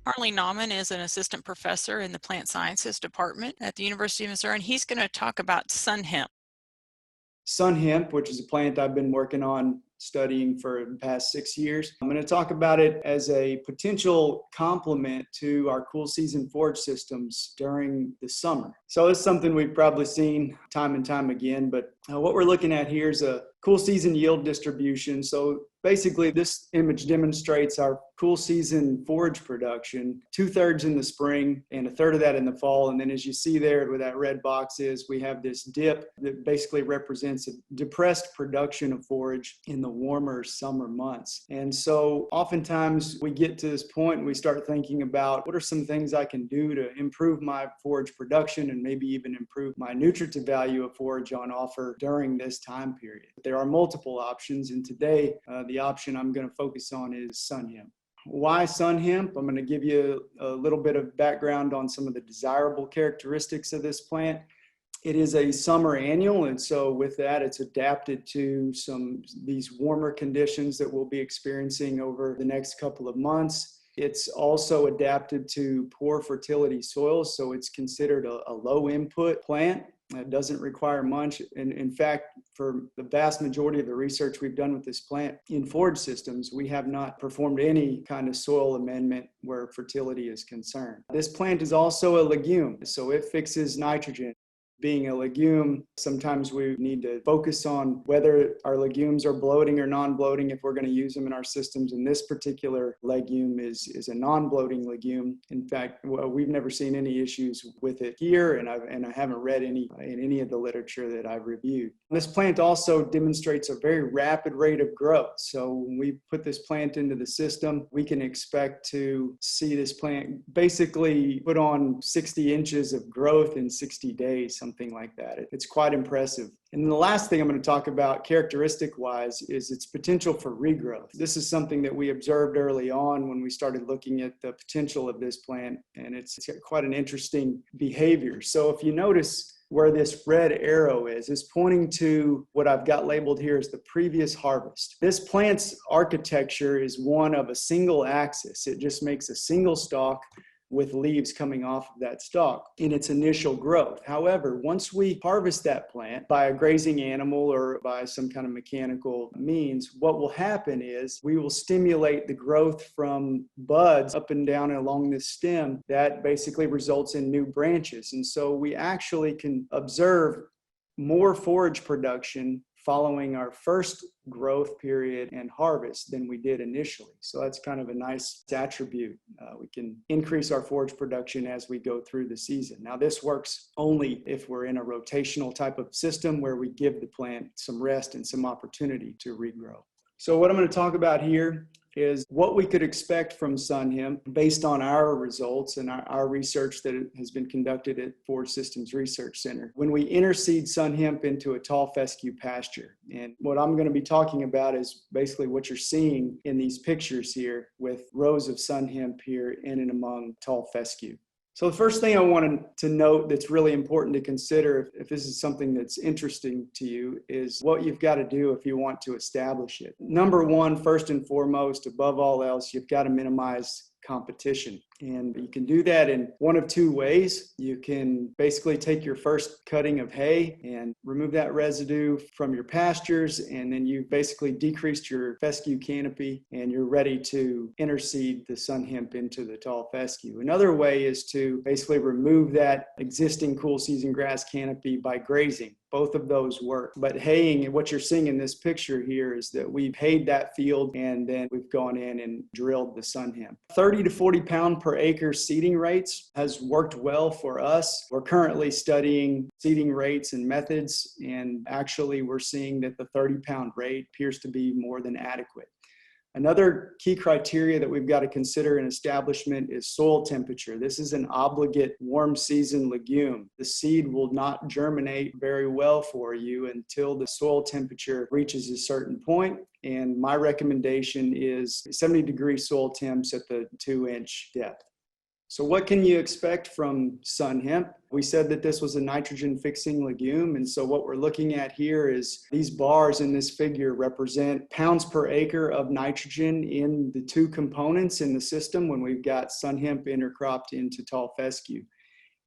Harley Naumann is an assistant professor in the plant sciences department at the University of Missouri, and he's going to talk about Sunn Hemp. Sunn Hemp, which is a plant I've been working on studying for the past 6 years. I'm going to talk about it as a potential complement to our cool season forage systems during the summer. So it's something we've probably seen time and time again, but what we're looking at here is a cool season yield distribution. So basically this image demonstrates our cool season forage production, 2/3 in the spring and 1/3 of that in the fall. And then as you see there where that red box is, we have this dip that basically represents a depressed production of forage in the warmer summer months. And so oftentimes we get to this point and we start thinking about what are some things I can do to improve my forage production and maybe even improve my nutritive value of forage on offer during this time period. There are multiple options, and today the option I'm going to focus on is Sunn Hemp. Why Sunn Hemp? I'm going to give you a little bit of background on some of the desirable characteristics of this plant. It is a summer annual, and so with that, it's adapted to these warmer conditions that we'll be experiencing over the next couple of months. It's also adapted to poor fertility soils, so it's considered a low input plant. It doesn't require much. And in fact, for the vast majority of the research we've done with this plant in forage systems, we have not performed any kind of soil amendment where fertility is concerned. This plant is also a legume, so it fixes nitrogen. Being a legume, sometimes we need to focus on whether our legumes are bloating or non-bloating if we're going to use them in our systems. And this particular legume is a non-bloating legume. In fact, we've never seen any issues with it here, and I haven't read any in any of the literature that I've reviewed. This plant also demonstrates a very rapid rate of growth. So when we put this plant into the system, we can expect to see this plant basically put on 60 inches of growth in 60 days. Something like that. It's quite impressive. And then the last thing I'm going to talk about characteristic-wise is its potential for regrowth. This is something that we observed early on when we started looking at the potential of this plant, and it's quite an interesting behavior. So if you notice where this red arrow is pointing to what I've got labeled here as the previous harvest. This plant's architecture is one of a single axis. It just makes a single stalk with leaves coming off of that stalk in its initial growth. However, once we harvest that plant by a grazing animal or by some kind of mechanical means, what will happen is we will stimulate the growth from buds up and down along this stem that basically results in new branches. And so we actually can observe more forage production following our first growth period and harvest than we did initially. So that's kind of a nice attribute. We can increase our forage production as we go through the season. Now this works only if we're in a rotational type of system where we give the plant some rest and some opportunity to regrow. So what I'm going to talk about here is what we could expect from Sunn Hemp based on our results and our research that has been conducted at Forage Systems Research Center. When we interseed Sunn Hemp into a tall fescue pasture, and what I'm going to be talking about is basically what you're seeing in these pictures here with rows of Sunn Hemp here in and among tall fescue. So the first thing I wanted to note that's really important to consider if this is something that's interesting to you is what you've got to do if you want to establish it. Number one, first and foremost, above all else, you've got to minimize competition. And you can do that in one of two ways. You can basically take your first cutting of hay and remove that residue from your pastures, and then you've basically decreased your fescue canopy and you're ready to interseed the Sunn Hemp into the tall fescue. Another way is to basically remove that existing cool season grass canopy by grazing. Both of those work. But haying, what you're seeing in this picture here is that we've hayed that field and then we've gone in and drilled the Sunn Hemp. 30 to 40 pound per acre seeding rates has worked well for us. We're currently studying seeding rates and methods, and actually we're seeing that the 30 pound rate appears to be more than adequate. Another key criteria that we've got to consider in establishment is soil temperature. This is an obligate warm season legume. The seed will not germinate very well for you until the soil temperature reaches a certain point. And my recommendation is 70-degree soil temps at the 2-inch depth. So what can you expect from Sunn Hemp? We said that this was a nitrogen fixing legume, and so what we're looking at here is these bars in this figure represent pounds per acre of nitrogen in the two components in the system when we've got Sunn Hemp intercropped into tall fescue.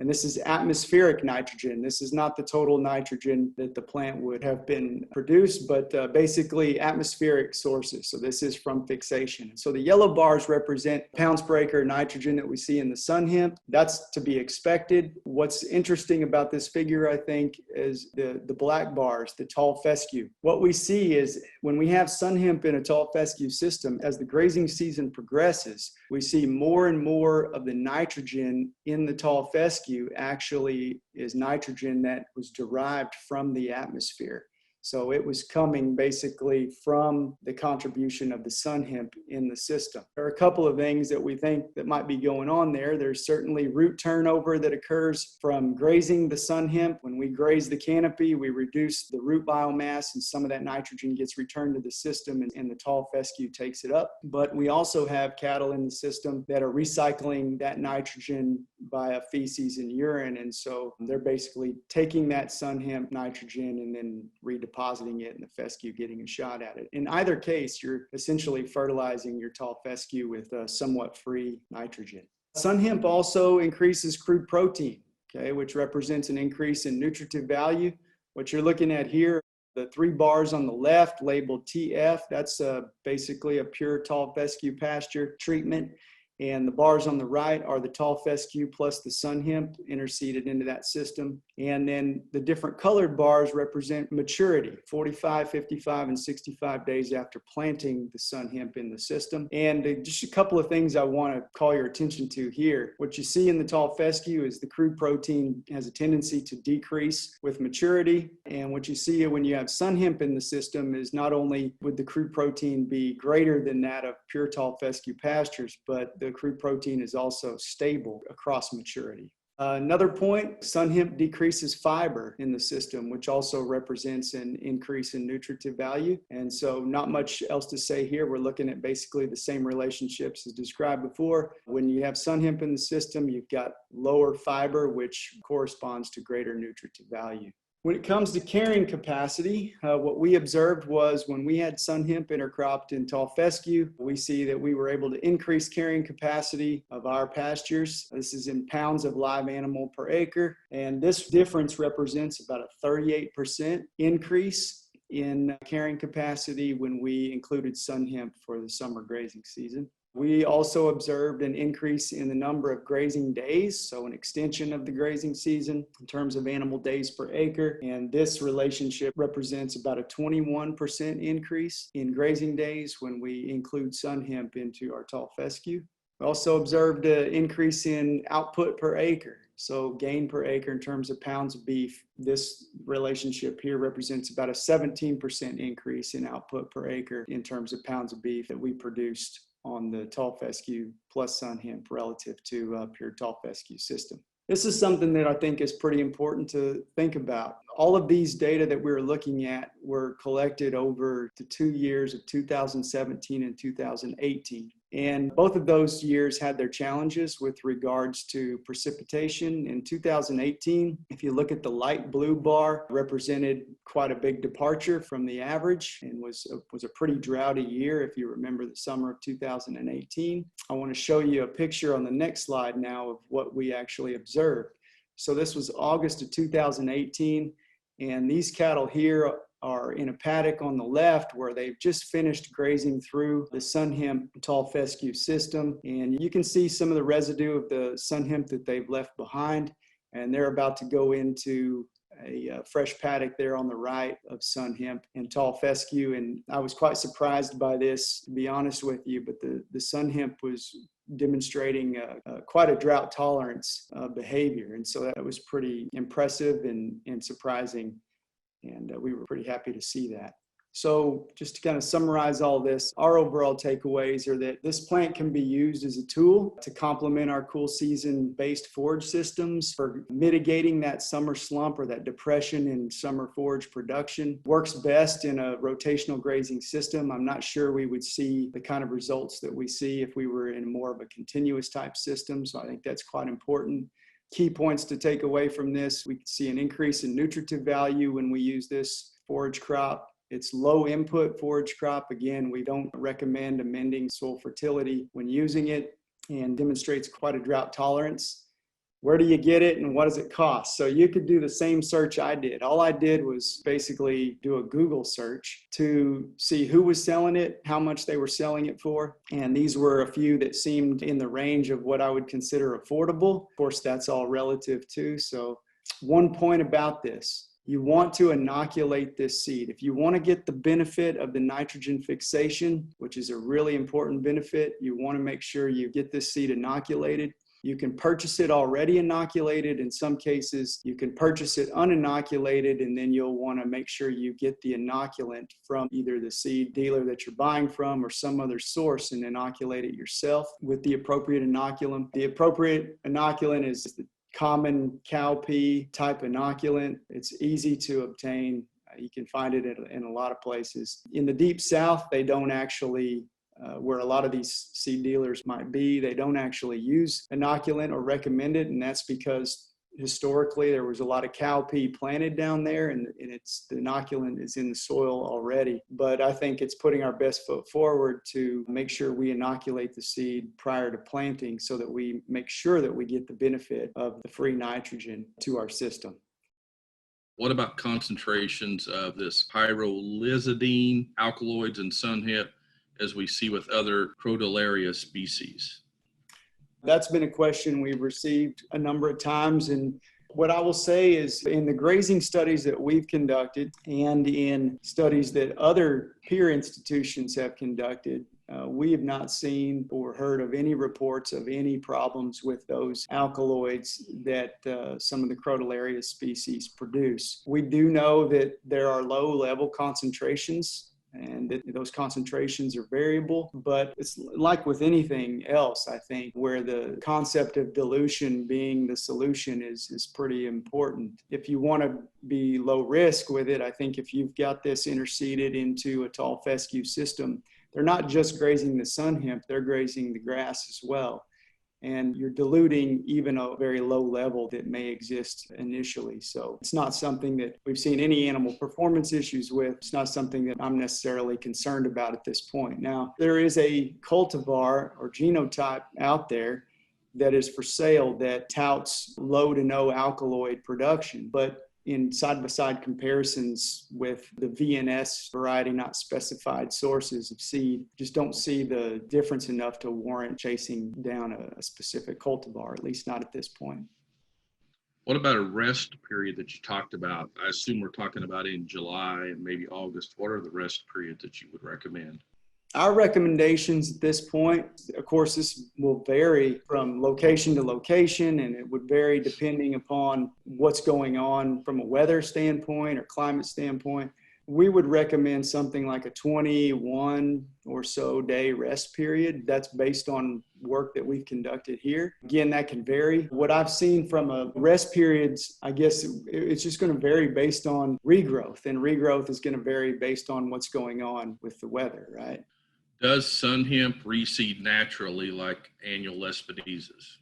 And this is atmospheric nitrogen. This is not the total nitrogen that the plant would have been produced, but basically atmospheric sources. So this is from fixation. So the yellow bars represent pounds per acre nitrogen that we see in the Sunn Hemp. That's to be expected. What's interesting about this figure, I think, is the black bars, the tall fescue. What we see is when we have Sunn Hemp in a tall fescue system, as the grazing season progresses, we see more and more of the nitrogen in the tall fescue actually is nitrogen that was derived from the atmosphere. So it was coming basically from the contribution of the Sunn Hemp in the system. There are a couple of things that we think that might be going on there. There's certainly root turnover that occurs from grazing the Sunn Hemp. When we graze the canopy, we reduce the root biomass, and some of that nitrogen gets returned to the system, and the tall fescue takes it up. But we also have cattle in the system that are recycling that nitrogen via feces and urine, and so they're basically taking that Sunn Hemp nitrogen and then redepositing it in the fescue, getting a shot at it. In either case, you're essentially fertilizing your tall fescue with somewhat free nitrogen. Sunn Hemp also increases crude protein, okay, which represents an increase in nutritive value. What you're looking at here, the 3 bars on the left labeled TF, that's basically a pure tall fescue pasture treatment. And the bars on the right are the tall fescue plus the Sunn Hemp interseeded into that system. And then the different colored bars represent maturity, 45, 55, and 65 days after planting the Sunn Hemp in the system. And just a couple of things I want to call your attention to here. What you see in the tall fescue is the crude protein has a tendency to decrease with maturity. And what you see when you have Sunn Hemp in the system is not only would the crude protein be greater than that of pure tall fescue pastures, but the crude protein is also stable across maturity. Another point, Sunn Hemp decreases fiber in the system, which also represents an increase in nutritive value. And so not much else to say here. We're looking at basically the same relationships as described before. When you have Sunn Hemp in the system, you've got lower fiber, which corresponds to greater nutritive value. When it comes to carrying capacity, what we observed was when we had Sunn Hemp intercropped in tall fescue, we see that we were able to increase carrying capacity of our pastures. This is in pounds of live animal per acre, and this difference represents about a 38% increase in carrying capacity when we included Sunn Hemp for the summer grazing season. We also observed an increase in the number of grazing days, so an extension of the grazing season in terms of animal days per acre. And this relationship represents about a 21% increase in grazing days when we include Sunn Hemp into our tall fescue. We also observed an increase in output per acre, so gain per acre in terms of pounds of beef. This relationship here represents about a 17% increase in output per acre in terms of pounds of beef that we produced on the tall fescue plus Sunn Hemp relative to pure tall fescue system. This is something that I think is pretty important to think about. All of these data that we were looking at were collected over the 2 years of 2017 and 2018. And both of those years had their challenges with regards to precipitation. In 2018, if you look at the light blue bar, represented quite a big departure from the average and was a pretty droughty year if you remember the summer of 2018. I want to show you a picture on the next slide now of what we actually observed. So this was August of 2018, and these cattle here are in a paddock on the left where they've just finished grazing through the Sunn Hemp tall fescue system. And you can see some of the residue of the Sunn Hemp that they've left behind. And they're about to go into a fresh paddock there on the right of Sunn Hemp and tall fescue. And I was quite surprised by this, to be honest with you, but the Sunn Hemp was demonstrating quite a drought tolerance behavior. And so that was pretty impressive and surprising. And we were pretty happy to see that. So just to kind of summarize all this, our overall takeaways are that this plant can be used as a tool to complement our cool season based forage systems for mitigating that summer slump or that depression in summer forage production. Works best in a rotational grazing system. I'm not sure we would see the kind of results that we see if we were in more of a continuous type system. So I think that's quite important. Key points to take away from this: we can see an increase in nutritive value when we use this forage crop. It's low input forage crop. Again, we don't recommend amending soil fertility when using it, and demonstrates quite a drought tolerance. Where do you get it and what does it cost? So you could do the same search I did. All I did was basically do a Google search to see who was selling it, how much they were selling it for. And these were a few that seemed in the range of what I would consider affordable. Of course, that's all relative too. So one point about this: you want to inoculate this seed. If you want to get the benefit of the nitrogen fixation, which is a really important benefit, you want to make sure you get this seed inoculated. You can purchase it already inoculated. In some cases, you can purchase it uninoculated, and then you'll want to make sure you get the inoculant from either the seed dealer that you're buying from or some other source and inoculate it yourself with the appropriate inoculant. The appropriate inoculant is the common cowpea type inoculant. It's easy to obtain. You can find it in a lot of places. In the deep south, they don't actually, where a lot of these seed dealers might be, they don't actually use inoculant or recommend it. And that's because historically there was a lot of cowpea planted down there, and the inoculant is in the soil already. But I think it's putting our best foot forward to make sure we inoculate the seed prior to planting so that we make sure that we get the benefit of the free nitrogen to our system. What about concentrations of this pyrrolizidine alkaloids in Sunn Hemp as we see with other Crotalaria species? That's been a question we've received a number of times. And what I will say is, in the grazing studies that we've conducted and in studies that other peer institutions have conducted, we have not seen or heard of any reports of any problems with those alkaloids that some of the Crotalaria species produce. We do know that there are low-level concentrations, and that those concentrations are variable, but it's like with anything else, I think, where the concept of dilution being the solution is pretty important. If you want to be low risk with it, I think if you've got this interseeded into a tall fescue system, they're not just grazing the Sunn Hemp, they're grazing the grass as well. And you're diluting even a very low level that may exist initially. So it's not something that we've seen any animal performance issues with. It's not something that I'm necessarily concerned about at this point. Now, there is a cultivar or genotype out there that is for sale that touts low to no alkaloid production, but in side-by-side comparisons with the VNS variety, not specified sources of seed, just don't see the difference enough to warrant chasing down a specific cultivar, at least not at this point. What about a rest period that you talked about? I assume we're talking about in July and maybe August. What are the rest periods that you would recommend? Our recommendations at this point, of course, this will vary from location to location, and it would vary depending upon what's going on from a weather standpoint or climate standpoint. We would recommend something like a 21 or so day rest period. That's based on work that we've conducted here. Again, that can vary. What I've seen from a rest periods, I guess it's just going to vary based on regrowth, and regrowth is going to vary based on what's going on with the weather, right? Does Sunn Hemp reseed naturally like annual Lespedezas?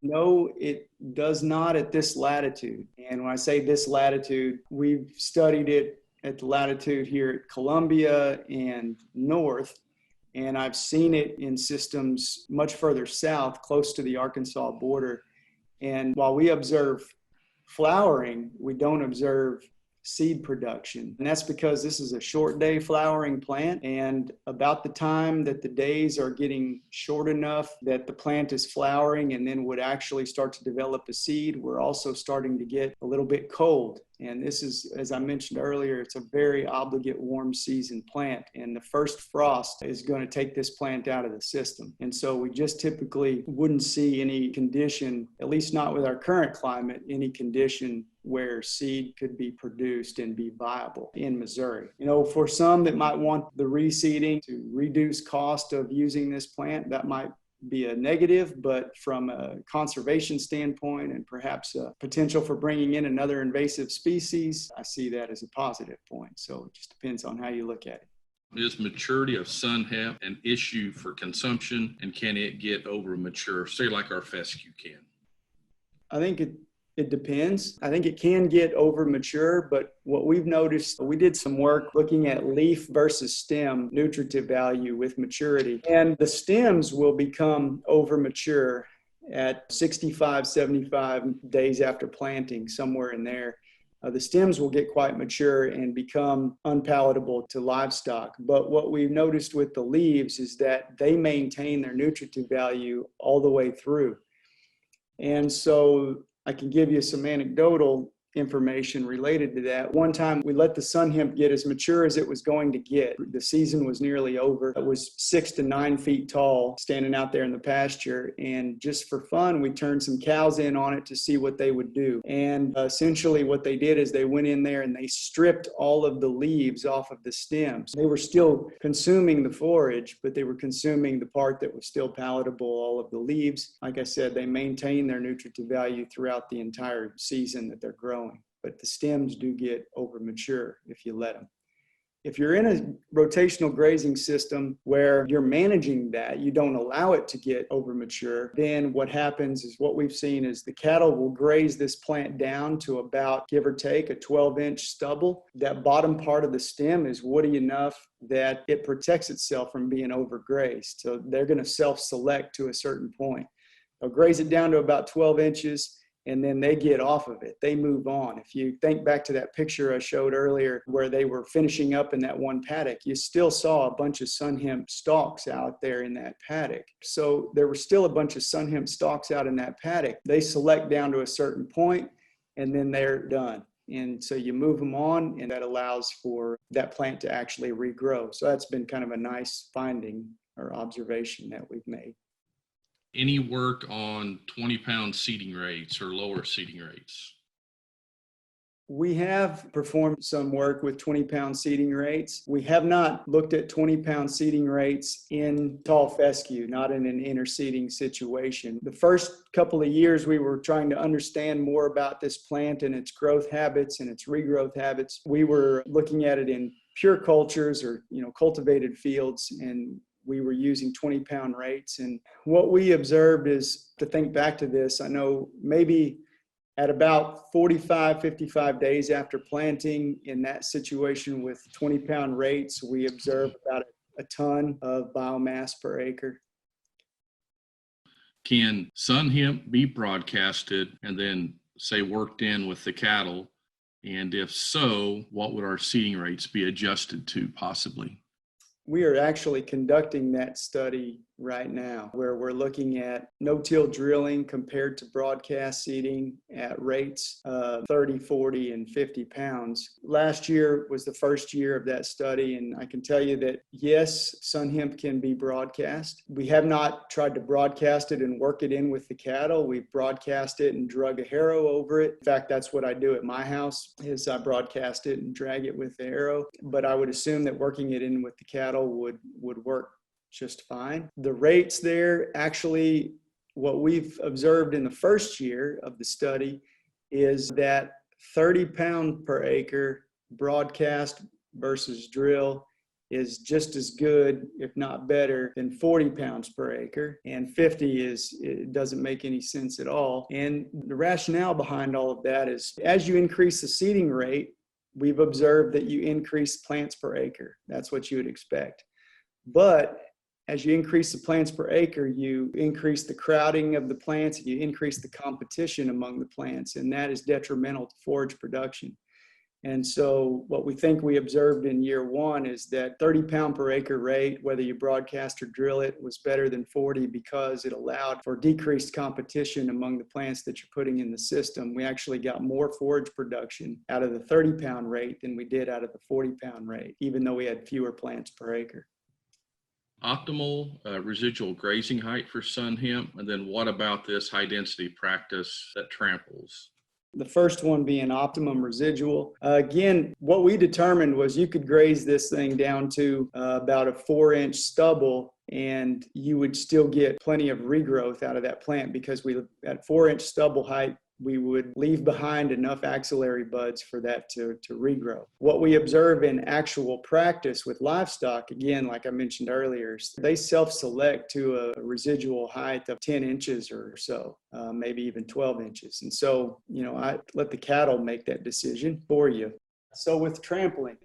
No, it does not at this latitude. And when I say this latitude, we've studied it at the latitude here at Columbia and north, and I've seen it in systems much further south, close to the Arkansas border. And while we observe flowering, we don't observe seed production. And that's because this is a short day flowering plant, and about the time that the days are getting short enough that the plant is flowering and then would actually start to develop a seed, we're also starting to get a little bit cold. And this is, as I mentioned earlier, it's a very obligate warm season plant, and the first frost is going to take this plant out of the system. And so we just typically wouldn't see any condition, at least not with our current climate, any condition where seed could be produced and be viable in Missouri. For some that might want the reseeding to reduce cost of using this plant, that might be a negative, but from a conservation standpoint and perhaps a potential for bringing in another invasive species, I see that as a positive point. So it just depends on how you look at it. Is maturity of Sunn Hemp an issue for consumption, and can it get over mature, say like our fescue can? I think it depends. I think it can get over mature, but what we've noticed, we did some work looking at leaf versus stem nutritive value with maturity, and the stems will become over mature at 65, 75 days after planting, somewhere in there. The stems will get quite mature and become unpalatable to livestock. But what we've noticed with the leaves is that they maintain their nutritive value all the way through. And so I can give you some anecdotal information related to that. One time we let the Sunn Hemp get as mature as it was going to get. The season was nearly over. It was 6 to 9 feet tall, standing out there in the pasture. And just for fun, we turned some cows in on it to see what they would do. And essentially what they did is they went in there and they stripped all of the leaves off of the stems. They were still consuming the forage, but they were consuming the part that was still palatable, all of the leaves. Like I said, they maintain their nutritive value throughout the entire season that they're growing. But the stems do get over mature if you let them. If you're in a rotational grazing system where you're managing that, you don't allow it to get over mature, then what happens is what we've seen is the cattle will graze this plant down to about, give or take, a 12-inch stubble. That bottom part of the stem is woody enough that it protects itself from being overgrazed. So they're going to self-select to a certain point. They'll graze it down to about 12 inches. And then they get off of it. They move on. If you think back to that picture I showed earlier where they were finishing up in that one paddock, you still saw a bunch of Sunn Hemp stalks out there in that paddock. So there were still a bunch of Sunn Hemp stalks out in that paddock. They select down to a certain point and then they're done. And so you move them on, and that allows for that plant to actually regrow. So that's been kind of a nice finding or observation that we've made. Any work on 20-pound seeding rates or lower seeding rates? We have performed some work with 20-pound seeding rates. We have not looked at 20-pound seeding rates in tall fescue, not in an interseeding situation. The first couple of years we were trying to understand more about this plant and its growth habits and its regrowth habits. We were looking at it in pure cultures or cultivated fields, and we were using 20-pound rates. And what we observed is, to think back to this, I know maybe at about 45, 55 days after planting, in that situation with 20-pound rates, we observed about a ton of biomass per acre. Can Sunn Hemp be broadcasted and then, say, worked in with the cattle? And if so, what would our seeding rates be adjusted to possibly? We are actually conducting that study right now, where we're looking at no-till drilling compared to broadcast seeding at rates of 30, 40, and 50 pounds. Last year was the first year of that study, and I can tell you that, yes, Sunn Hemp can be broadcast. We have not tried to broadcast it and work it in with the cattle. We've broadcast it and drug a harrow over it. In fact, that's what I do at my house, is I broadcast it and drag it with the harrow. But I would assume that working it in with the cattle would work just fine. The rates there, actually, what we've observed in the first year of the study is that 30 pound per acre broadcast versus drill is just as good, if not better, than 40 pounds per acre. And 50 it doesn't make any sense at all. And the rationale behind all of that is, as you increase the seeding rate, we've observed that you increase plants per acre. That's what you would expect. But as you increase the plants per acre, you increase the crowding of the plants, and you increase the competition among the plants, and that is detrimental to forage production. And so what we think we observed in year one is that 30 pound per acre rate, whether you broadcast or drill it, was better than 40 because it allowed for decreased competition among the plants that you're putting in the system. We actually got more forage production out of the 30 pound rate than we did out of the 40 pound rate, even though we had fewer plants per acre. Optimal residual grazing height for Sunn Hemp, and then what about this high density practice that tramples? The first one being optimum residual. Again, what we determined was you could graze this thing down to about a 4-inch stubble, and you would still get plenty of regrowth out of that plant, because at 4-inch stubble height, we would leave behind enough axillary buds for that to regrow. What we observe in actual practice with livestock, again, like I mentioned earlier, they self-select to a residual height of 10 inches or so, maybe even 12 inches. And so, I let the cattle make that decision for you. So with trampling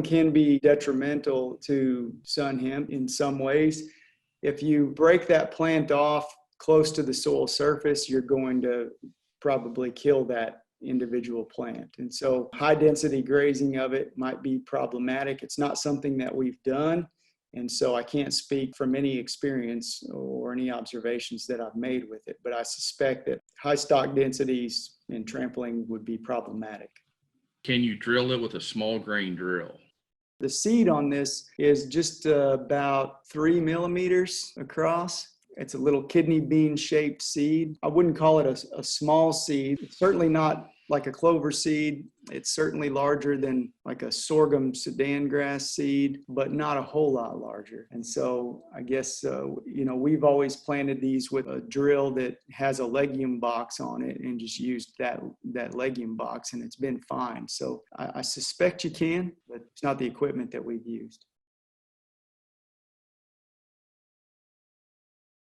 can be detrimental to Sunn Hemp in some ways. If you break that plant off close to the soil surface, you're going to probably kill that individual plant. And so high density grazing of it might be problematic. It's not something that we've done. And so I can't speak from any experience or any observations that I've made with it, but I suspect that high stock densities in trampling would be problematic. Can you drill it with a small grain drill? The seed on this is just about 3 millimeters across. It's a little kidney bean shaped seed. I wouldn't call it a small seed. It's certainly not like a clover seed. It's certainly larger than like a sorghum Sudan grass seed, but not a whole lot larger. And so I guess, we've always planted these with a drill that has a legume box on it and just used that legume box, and it's been fine. So I suspect you can, but it's not the equipment that we've used.